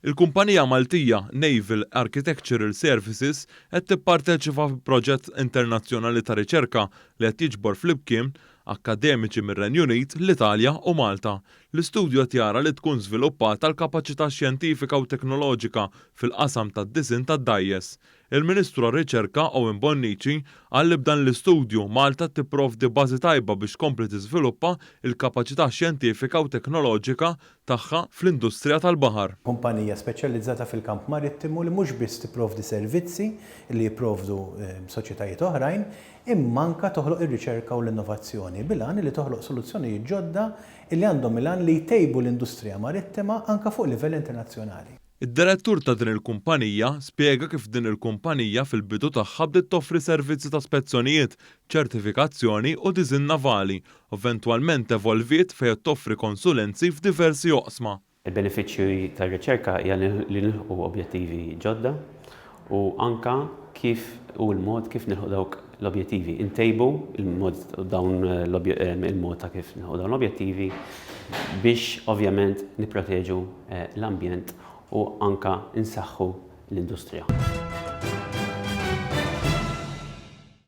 Il-kumpanija Maltija Naval Architectural Services qed tipparteċipa fi proġett internazzjonali ta' riċerka li qed jiġbor flimkien akkademiċi mir-Renju Unit, l-Italja u Malta. L-istudju qed jara li tkun żviluppata l-kapaċità xjentifika u teknoloġika fil-qasam tad-disinn tad-dgħajjes. Il-Ministru għar-Riċerka Owen Bonnici qal li b'dan l-istudju Malta tipprovdi bażi tajba biex tkompli tiżviluppa l-kapaċità xjentifika u teknoloġika tagħha fl-industrija tal-baħar. Kumpanija speċjalizzata fil-kamp marittimu li mhux biss tipprovdi servizzi li jipprovdu soċjetajiet oħrajn, imma anke toħloq ir-riċerka u l-innovazzjoni bil-għan li toħloq soluzzjonijiet ġodda li għandhom il-għan li jtejbu l-industrija marittima anke fuq livell internazzjonali. Id-direttur ta' din il-kumpanija spjega kif din il-kumpanija fil-bidu tagħha bdiet toffri servizzi ta' spezzjonijiet, ċertifikazzjoni u diżinn navali, eventwalment evolviet fejn toffri konsulenzi f'diversi oqsma. Il-benefiċċju tar-riċerka hija li nilħu objettivi ġodda u anka kif u l-mod kif nilħu dawk l-objettivi. Intejbu il-mod ta' kif nilħu dawn l-objettivi biex ovvjament nipproteġu l-ambjent u anka insaħħu l-industrija.